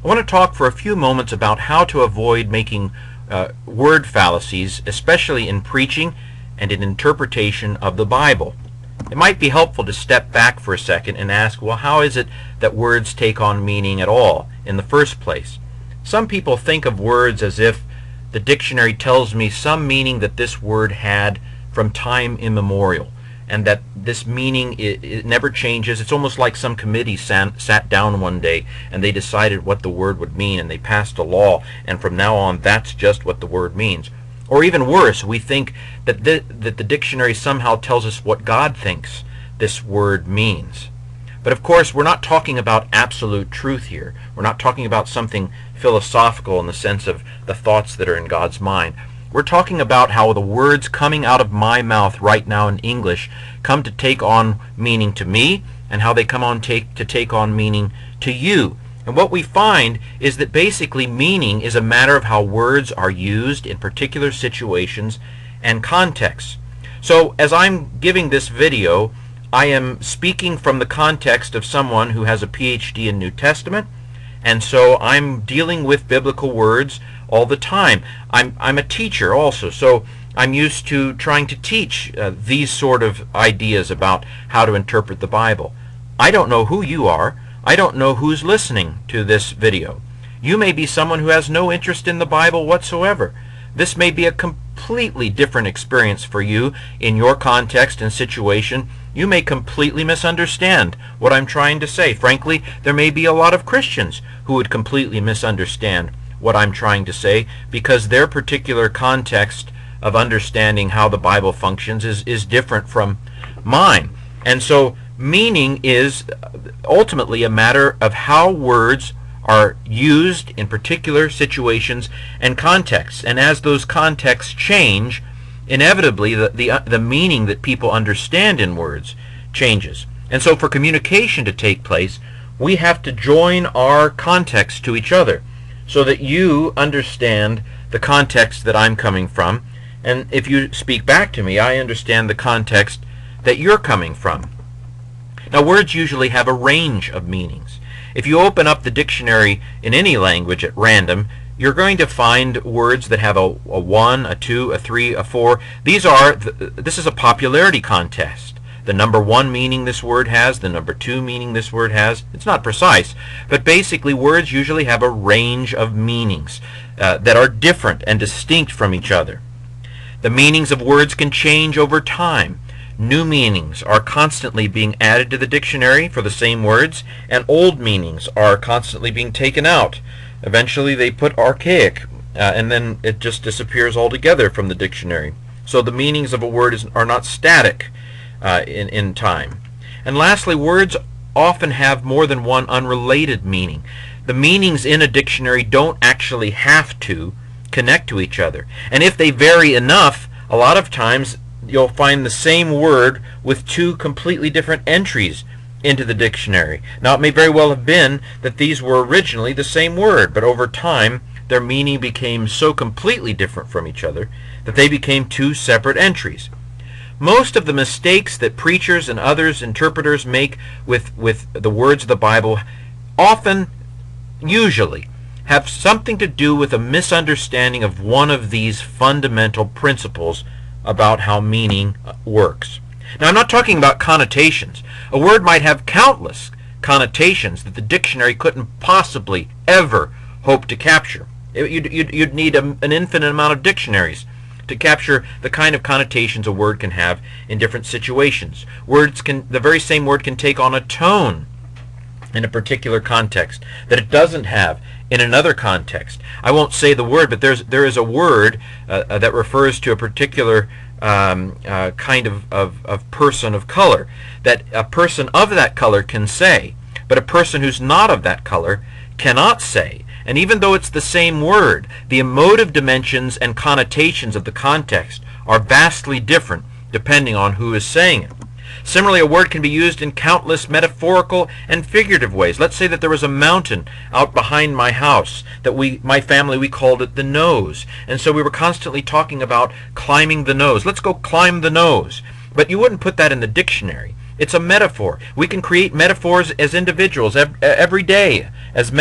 I want to talk for a few moments about how to avoid making word fallacies, especially in preaching and in interpretation of the Bible. It might be helpful to step back for a second and ask, well, how is it that words take on meaning at all in the first place? Some people think of words as if the dictionary tells me some meaning that this word had from time immemorial, and that this meaning it never changes. It's almost like some committee sat down one day and they decided what the word would mean, and they passed a law, and from now on that's just what the word means. Or even worse, we think that the dictionary somehow tells us what God thinks this word means. But of course, we're not talking about absolute truth here. We're not talking about something philosophical in the sense of the thoughts that are in God's mind. We're talking about how the words coming out of my mouth right now in English come to take on meaning to me, and how they come on to take on meaning to you. And what we find is that basically meaning is a matter of how words are used in particular situations and contexts. So as I'm giving this video, I am speaking from the context of someone who has a PhD in New Testament, and so I'm dealing with biblical words all the time. I'm a teacher also, so I'm used to trying to teach these sort of ideas about how to interpret the Bible. I don't know who you are. I don't know who's listening to this video. You may be someone who has no interest in the Bible whatsoever. This may be a completely different experience for you in your context and situation. You may completely misunderstand what I'm trying to say. Frankly, there may be a lot of Christians who would completely misunderstand what I'm trying to say, because their particular context of understanding how the Bible functions is different from mine. And so meaning is ultimately a matter of how words are used in particular situations and contexts. And as those contexts change, inevitably the meaning that people understand in words changes. And so for communication to take place, we have to join our context to each other, so that you understand the context that I'm coming from, and if you speak back to me, I understand the context that you're coming from. Now, words usually have a range of meanings. If you open up the dictionary in any language at random, you're going to find words that have a 1, a 2, a 3, a 4. This is a popularity contest. The number 1 meaning this word has, the number 2 meaning this word has. It's not precise, but basically words usually have a range of meanings that are different and distinct from each other. The meanings of words can change over time. New meanings are constantly being added to the dictionary for the same words, and old meanings are constantly being taken out. Eventually they put archaic, and then it just disappears altogether from the dictionary. So the meanings of a word are not static in time. And lastly, words often have more than one unrelated meaning. The meanings in a dictionary don't actually have to connect to each other. And if they vary enough, a lot of times you'll find the same word with 2 completely different entries into the dictionary. Now, it may very well have been that these were originally the same word, but over time their meaning became so completely different from each other that they became 2 separate entries. Most of the mistakes that preachers and others interpreters make with the words of the Bible usually have something to do with a misunderstanding of one of these fundamental principles about how meaning works. Now, I'm not talking about connotations. A word might have countless connotations that the dictionary couldn't possibly ever hope to capture. You'd need an infinite amount of dictionaries to capture the kind of connotations a word can have in different situations. The very same word can take on a tone in a particular context that it doesn't have in another context. I won't say the word, but there is a word that refers to a particular kind of person of color that a person of that color can say, but a person who's not of that color cannot say. And even though it's the same word, the emotive dimensions and connotations of the context are vastly different depending on who is saying it. Similarly, a word can be used in countless metaphorical and figurative ways. Let's say that there was a mountain out behind my house that my family called it the nose. And so we were constantly talking about climbing the nose. Let's go climb the nose. But you wouldn't put that in the dictionary. It's a metaphor. We can create metaphors as individuals every day, as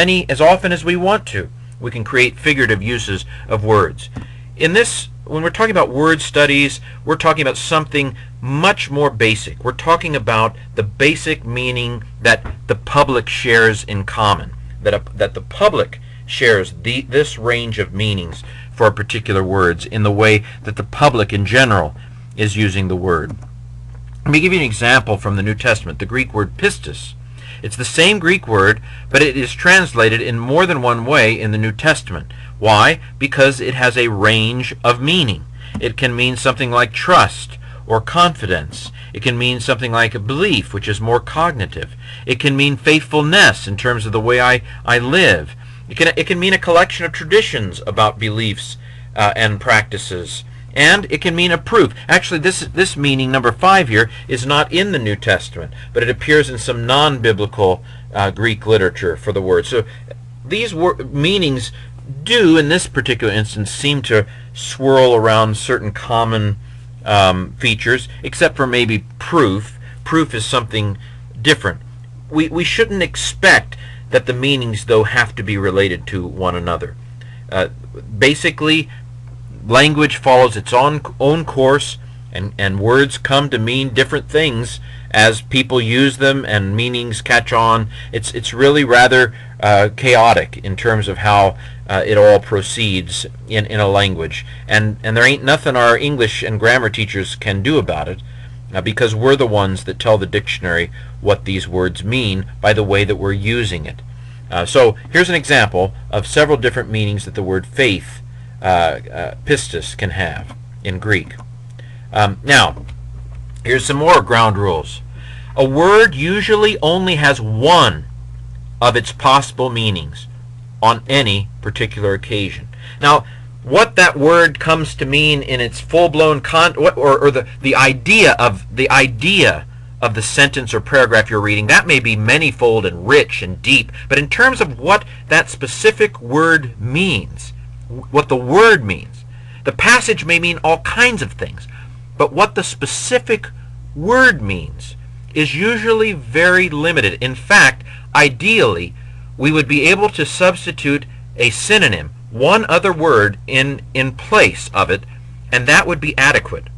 often as we want to. We can create figurative uses of words. In this, when we're talking about word studies, we're talking about something much more basic. We're talking about the basic meaning that the public shares in common, that the public shares this range of meanings for particular words in the way that the public in general is using the word. Let me give you an example from the New Testament, the Greek word pistis. It's the same Greek word, but it is translated in more than one way in the New Testament. Why? Because it has a range of meaning. It can mean something like trust or confidence. It can mean something like a belief, which is more cognitive. It can mean faithfulness in terms of the way I live. It can mean a collection of traditions about beliefs and practices. And it can mean a proof. Actually, this meaning, number 5 here, is not in the New Testament, but it appears in some non-biblical Greek literature for the word. So these meanings do, in this particular instance, seem to swirl around certain common features, except for maybe proof. Proof is something different. We shouldn't expect that the meanings, though, have to be related to one another. Basically, language follows its own course, and words come to mean different things as people use them and meanings catch on. It's really rather chaotic in terms of how it all proceeds in a language. And there ain't nothing our English and grammar teachers can do about it, because we're the ones that tell the dictionary what these words mean by the way that we're using it. So here's an example of several different meanings that the word faith, pistis, can have in Greek. Now, here's some more ground rules. A word usually only has one of its possible meanings on any particular occasion. Now, what that word comes to mean in its full-blown the idea of the sentence or paragraph you're reading, that may be manifold and rich and deep, but in terms of what that specific word means, what the word means, the passage may mean all kinds of things, but what the specific word means is usually very limited. In fact, ideally, we would be able to substitute a synonym, one other word in place of it, and that would be adequate.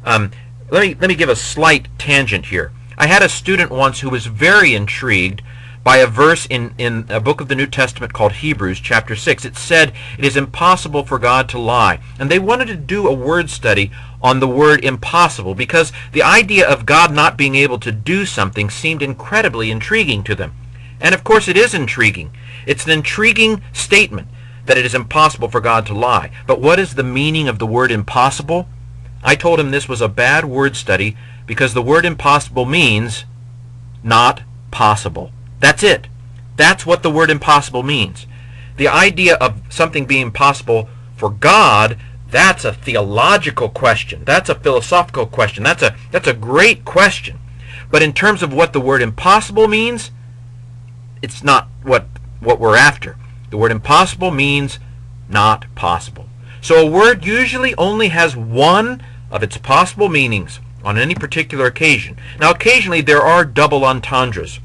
Let me give a slight tangent here. I had a student once who was very intrigued by a verse in a book of the New Testament called Hebrews chapter 6. It said, "It is impossible for God to lie." And they wanted to do a word study on the word impossible because the idea of God not being able to do something seemed incredibly intriguing to them. And of course it is intriguing. It's an intriguing statement that it is impossible for God to lie. But what is the meaning of the word impossible? I told him this was a bad word study because the word impossible means not possible. That's it. That's what the word impossible means. The idea of something being possible for God, that's a theological question. That's a philosophical question. That's a great question. But in terms of what the word impossible means, it's not what we're after. The word impossible means not possible. So a word usually only has one of its possible meanings on any particular occasion. Now, occasionally there are double entendres,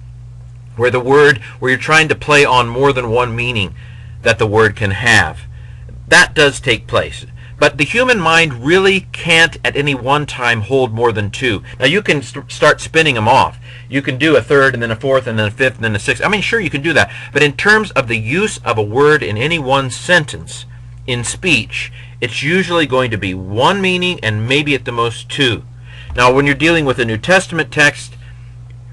where you're trying to play on more than one meaning that the word can have. That does take place. But the human mind really can't at any one time hold more than two. Now you can start spinning them off. You can do a third and then a fourth and then a fifth and then a sixth. I mean, sure, you can do that. But in terms of the use of a word in any one sentence in speech, it's usually going to be one meaning and maybe at the most two. Now when you're dealing with a New Testament text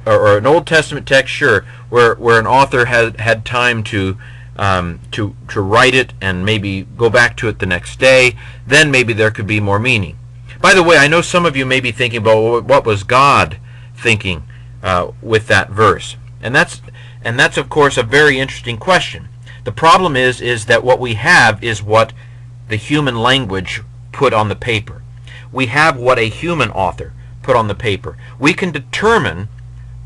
or an Old Testament text, sure, where an author had time to write it and maybe go back to it the next day, then maybe there could be more meaning. By the way, I know some of you may be thinking about, well, what was God thinking with that verse? And that's of course a very interesting question. The problem is that what we have is what the human language put on the paper. We have what a human author put on the paper. We can determine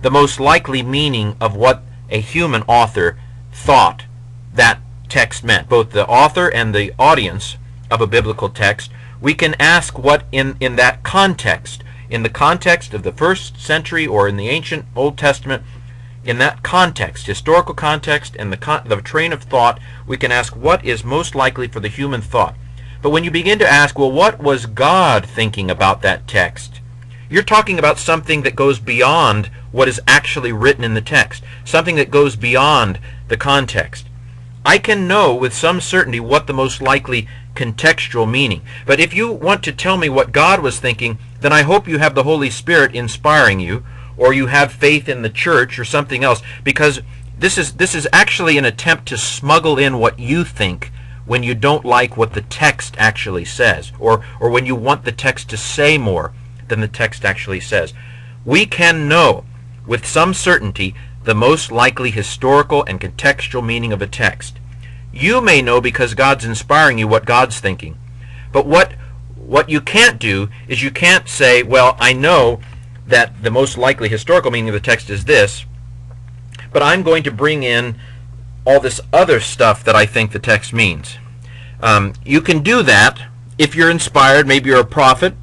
the most likely meaning of what a human author thought that text meant. Both the author and the audience of a biblical text, we can ask what in that context, in the context of the first century or in the ancient Old Testament, in that context, historical context, and the train of thought, we can ask what is most likely for the human thought. But when you begin to ask, well, what was God thinking about that text? You're talking about something that goes beyond what is actually written in the text, something that goes beyond the context. I can know with some certainty what the most likely contextual meaning. But if you want to tell me what God was thinking, then I hope you have the Holy Spirit inspiring you, or you have faith in the church or something else, because this is actually an attempt to smuggle in what you think when you don't like what the text actually says, or when you want the text to say more than the text actually says. We can know with some certainty the most likely historical and contextual meaning of a text. You may know because God's inspiring you what God's thinking. But what you can't do is you can't say, well, I know that the most likely historical meaning of the text is this, but I'm going to bring in all this other stuff that I think the text means. You can do that if you're inspired. Maybe you're a prophet,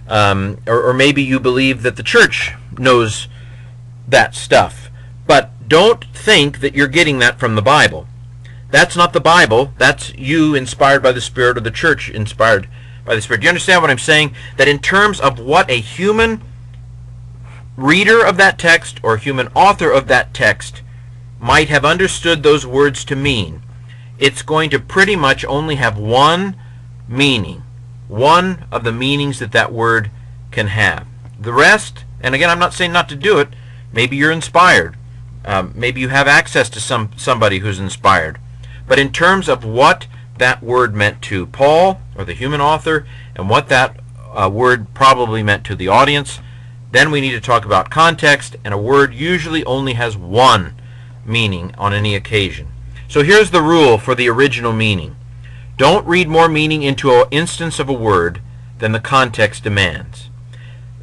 or maybe you believe that the church knows that stuff. But don't think that you're getting that from the Bible. That's not the Bible. That's you inspired by the Spirit, or the church inspired by the Spirit. Do you understand what I'm saying? That in terms of what a human reader of that text or human author of that text might have understood those words to mean, it's going to pretty much only have one meaning, one of the meanings that that word can have. The rest, and again, I'm not saying not to do it. Maybe you're inspired. Maybe you have access to somebody who's inspired. But in terms of what that word meant to Paul, or the human author, and what that word probably meant to the audience, then we need to talk about context, and a word usually only has one meaning on any occasion. So here's the rule for the original meaning. Don't read more meaning into an instance of a word than the context demands.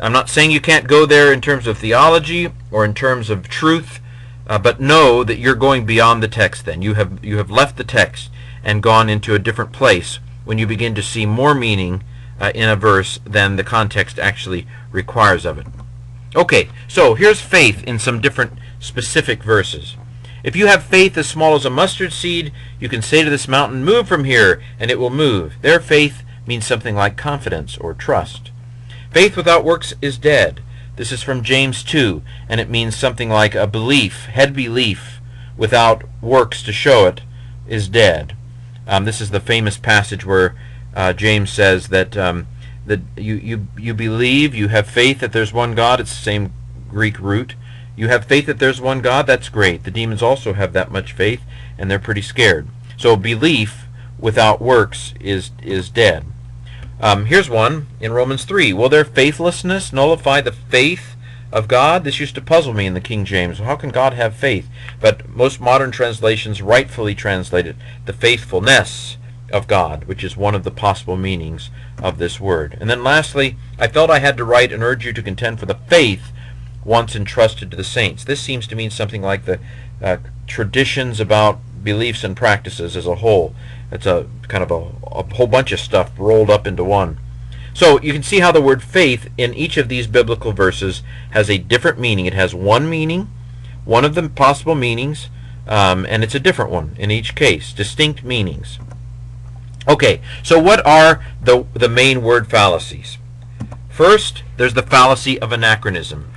I'm not saying you can't go there in terms of theology or in terms of truth, but know that you're going beyond the text then. You have left the text and gone into a different place when you begin to see more meaning in a verse than the context actually requires of it. Okay, so here's faith in some different specific verses. If you have faith as small as a mustard seed, you can say to this mountain, move from here, and it will move. Their faith means something like confidence or trust. Faith without works is dead. This is from James 2, and it means something like a belief, head belief, without works to show it, is dead. This is the famous passage where James says that that you believe, you have faith that there's one God. It's the same Greek root. You have faith that there's one God. That's great. The demons also have that much faith, and they're pretty scared. So belief without works is dead. Here's one in Romans 3. Will their faithlessness nullify the faith of God? This used to puzzle me in the King James. How can God have faith? But most modern translations rightfully translate it the faithfulness of God, which is one of the possible meanings of this word. And then lastly, I felt I had to write and urge you to contend for the faith once entrusted to the saints. This seems to mean something like the traditions about beliefs and practices as a whole. It's a kind of a whole bunch of stuff rolled up into one. So you can see how the word faith in each of these biblical verses has a different meaning. It has one meaning, one of the possible meanings, and it's a different one in each case, distinct meanings. Okay, so what are the main word fallacies? First, there's the fallacy of anachronism.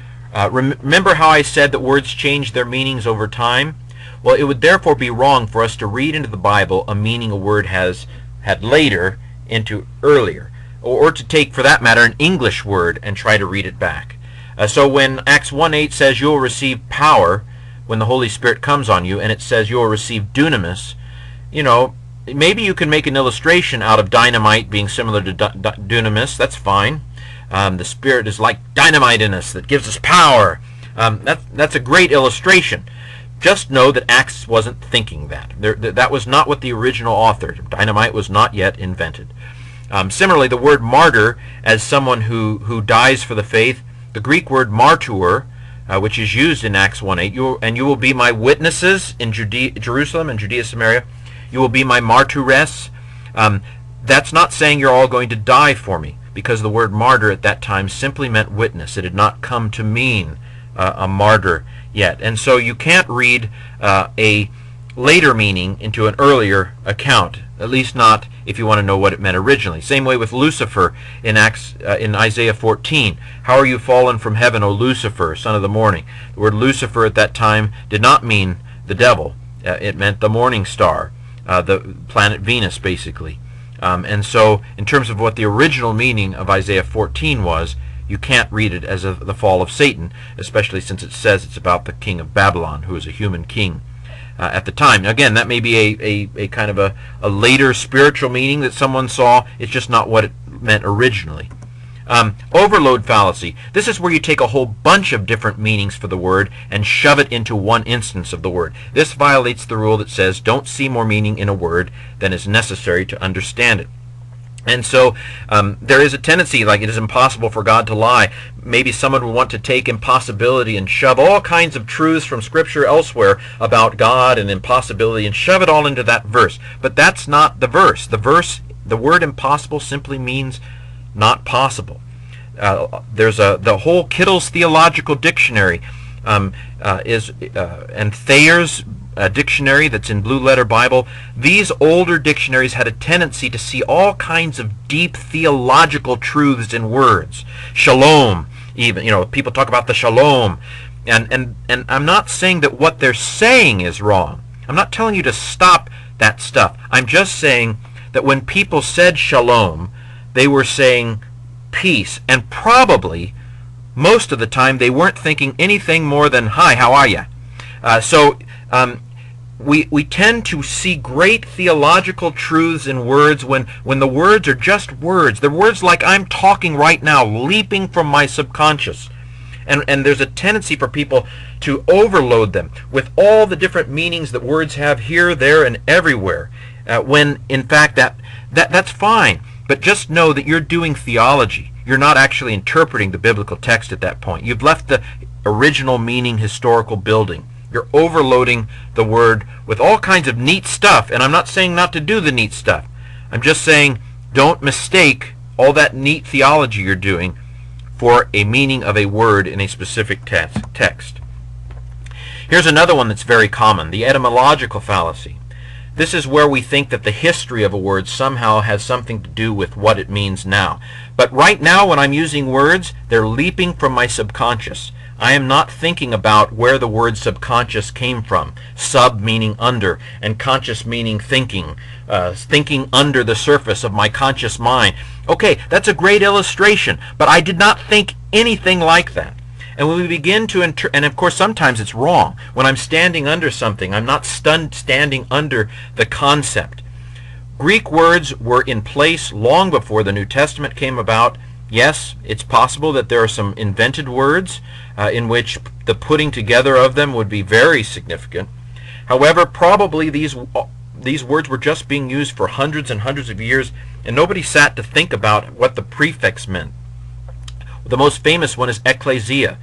Remember how I said that words change their meanings over time? Well, it would therefore be wrong for us to read into the Bible a meaning a word has had later into earlier, or to take, for that matter, an English word and try to read it back. So when Acts 1:8 says you will receive power when the Holy Spirit comes on you, and it says you will receive dunamis, you know, maybe you can make an illustration out of dynamite being similar to dunamis. That's fine. The Spirit is like dynamite in us that gives us power. That's a great illustration. Just know that Acts wasn't thinking that. That was not what the original author. Dynamite was not yet invented. Similarly, the word martyr, as someone who dies for the faith, the Greek word martyr, which is used in Acts 1:8, and you will be my witnesses in Jerusalem and Judea, Samaria. You will be my martyress. That's not saying you're all going to die for me, because the word martyr at that time simply meant witness. It had not come to mean a martyr yet. And so you can't read a later meaning into an earlier account, at least not if you want to know what it meant originally. Same way with Lucifer in Isaiah 14. How are you fallen from heaven, O Lucifer, son of the morning? The word Lucifer at that time did not mean the devil. It meant the morning star, the planet Venus, basically. And so in terms of what the original meaning of Isaiah 14 was, you can't read it as the fall of Satan, especially since it says it's about the king of Babylon, who is a human king at the time. Now, again, that may be a kind of a later spiritual meaning that someone saw. It's just not what it meant originally. Overload fallacy. This is where you take a whole bunch of different meanings for the word and shove it into one instance of the word. This violates the rule that says don't see more meaning in a word than is necessary to understand it. And so there is a tendency, like it is impossible for God to lie. Maybe someone would want to take impossibility and shove all kinds of truths from Scripture elsewhere about God and impossibility and shove it all into that verse. But that's not the verse. The word impossible simply means not possible. There's the whole Kittle's Theological Dictionary and Thayer's dictionary that's in Blue Letter Bible. These older dictionaries had a tendency to see all kinds of deep theological truths in words. Shalom, even, people talk about the shalom. And I'm not saying that what they're saying is wrong. I'm not telling you to stop that stuff. I'm just saying that when people said shalom, they were saying peace, and probably most of the time they weren't thinking anything more than, hi, how are you? We tend to see great theological truths in words when the words are just words. They're words like I'm talking right now, leaping from my subconscious. And there's a tendency for people to overload them with all the different meanings that words have here, there, and everywhere. When, in fact, that's fine. But just know that you're doing theology. You're not actually interpreting the biblical text at that point. You've left the original meaning historical building. You're overloading the word with all kinds of neat stuff, and I'm not saying not to do the neat stuff. I'm just saying don't mistake all that neat theology you're doing for a meaning of a word in a specific text. Here's another one that's very common, the etymological fallacy. This is where we think that the history of a word somehow has something to do with what it means now. But right now when I'm using words, they're leaping from my subconscious. I am not thinking about where the word subconscious came from. Sub meaning under, and conscious meaning thinking. Thinking under the surface of my conscious mind. Okay, that's a great illustration, but I did not think anything like that. And when we begin to, and of course sometimes it's wrong. When I'm standing under something, I'm not standing under the concept. Greek words were in place long before the New Testament came about. Yes, it's possible that there are some invented words in which the putting together of them would be very significant. However, probably these words were just being used for hundreds and hundreds of years, and nobody sat to think about what the prefix meant. The most famous one is ecclesia.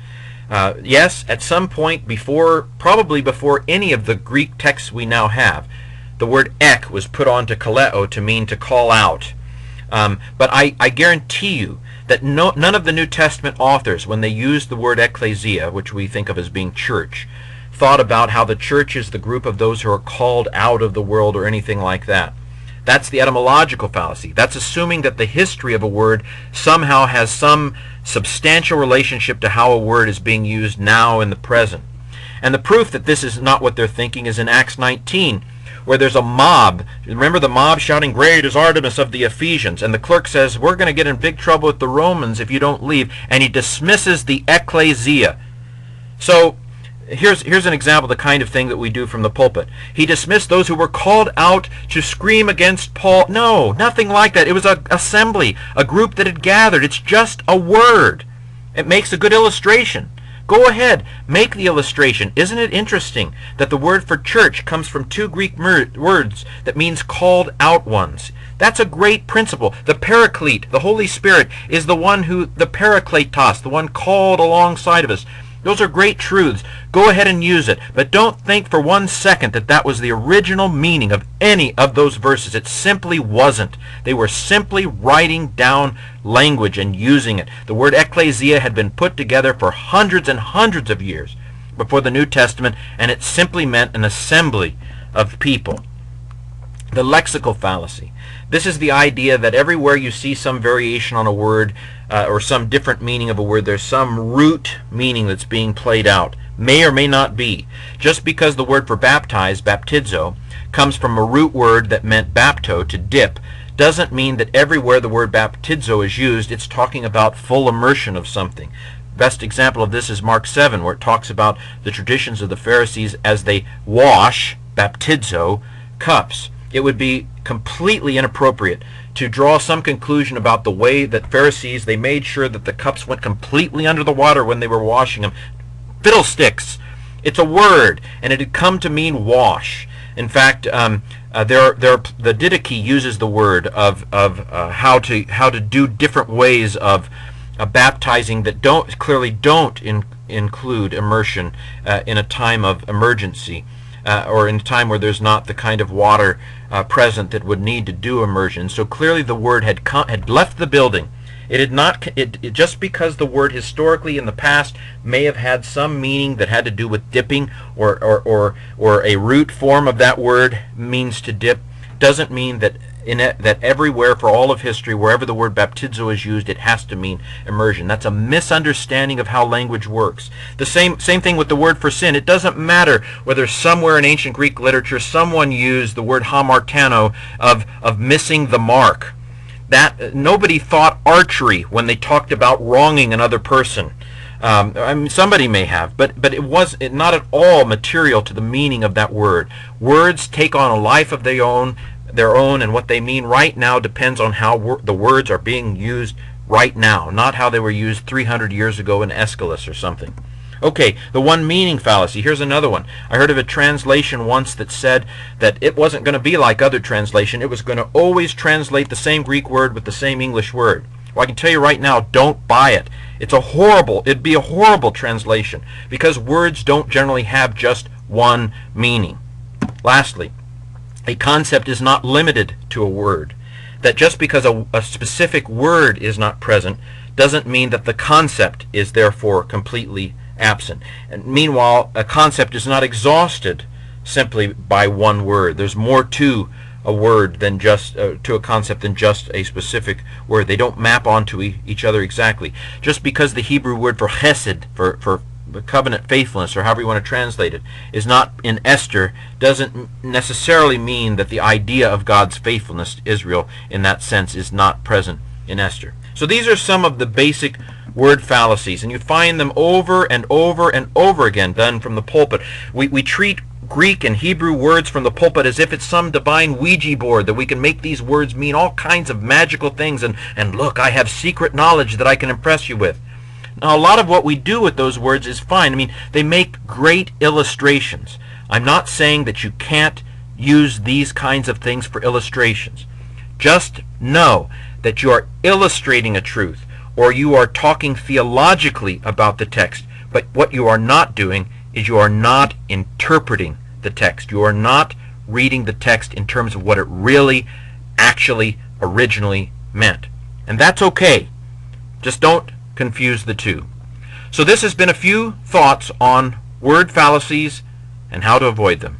Yes, at some point probably before any of the Greek texts we now have, the word ek was put on to kaleo to mean to call out. But I guarantee you that none of the New Testament authors, when they used the word ecclesia, which we think of as being church, thought about how the church is the group of those who are called out of the world or anything like that. That's the etymological fallacy. That's assuming that the history of a word somehow has some substantial relationship to how a word is being used now in the present. And the proof that this is not what they're thinking is in Acts 19, where there's a mob. Remember the mob shouting, "Great is Artemis of the Ephesians." And the clerk says, "We're going to get in big trouble with the Romans if you don't leave." And he dismisses the ecclesia. So here's an example of the kind of thing that we do from the pulpit. He dismissed those who were called out to scream against Paul. No, nothing like that. It was an assembly, a group that had gathered. It's just a word. It makes a good illustration. Go ahead, make the illustration. Isn't it interesting that the word for church comes from two Greek words that means called out ones? That's a great principle. The Paraclete, the Holy Spirit, is the one the Parakletos, the one called alongside of us. Those are great truths. Go ahead and use it. But don't think for 1 second that that was the original meaning of any of those verses. It simply wasn't. They were simply writing down language and using it. The word ecclesia had been put together for hundreds and hundreds of years before the New Testament, and it simply meant an assembly of people. The lexical fallacy. This is the idea that everywhere you see some variation on a word or some different meaning of a word, there's some root meaning that's being played out. May or may not be. Just because the word for baptize, baptizo, comes from a root word that meant bapto, to dip, doesn't mean that everywhere the word baptizo is used, it's talking about full immersion of something. Best example of this is Mark 7, where it talks about the traditions of the Pharisees as they wash, baptizo, cups. It would be completely inappropriate to draw some conclusion about the way that Pharisees, they made sure that the cups went completely under the water when they were washing them. Fiddlesticks! It's a word, and it had come to mean wash. In fact, the Didache uses the word of how to do different ways of baptizing that clearly don't include immersion in a time of emergency. Or in a time where there's not the kind of water present that would need to do immersion. So clearly the word had left the building. It had not. Just because the word historically in the past may have had some meaning that had to do with dipping, or a root form of that word means to dip, doesn't mean that that everywhere for all of history, wherever the word baptizo is used, it has to mean immersion. That's a misunderstanding of how language works. The same thing with the word for sin. It doesn't matter whether somewhere in ancient Greek literature someone used the word hamartano of missing the mark. That nobody thought archery when they talked about wronging another person. I mean, somebody may have, but it was not at all material to the meaning of that word. Words take on a life of their own, and what they mean right now depends on how the words are being used right now, not how they were used 300 years ago in Aeschylus or something. Okay, the one meaning fallacy. Here's another one. I heard of a translation once that said that it wasn't going to be like other translation. It was going to always translate the same Greek word with the same English word. Well, I can tell you right now, don't buy it. It'd be a horrible translation, because words don't generally have just one meaning. Lastly, a concept is not limited to a word. That just because a specific word is not present doesn't mean that the concept is therefore completely absent. And meanwhile, a concept is not exhausted simply by one word. There's more to a word than just to a concept than just a specific word. They don't map onto each other exactly. Just because the Hebrew word for chesed, for covenant faithfulness, or however you want to translate it, is not in Esther, doesn't necessarily mean that the idea of God's faithfulness to Israel in that sense is not present in Esther. So these are some of the basic word fallacies, and you find them over and over and over again done from the pulpit. We treat Greek and Hebrew words from the pulpit as if it's some divine Ouija board, that we can make these words mean all kinds of magical things, and look, I have secret knowledge that I can impress you with. Now, a lot of what we do with those words is fine. I mean, they make great illustrations. I'm not saying that you can't use these kinds of things for illustrations. Just know that you are illustrating a truth, or you are talking theologically about the text, but what you are not doing is you are not interpreting the text. You are not reading the text in terms of what it really, actually, originally meant. And that's okay. Just don't confuse the two. So this has been a few thoughts on word fallacies and how to avoid them.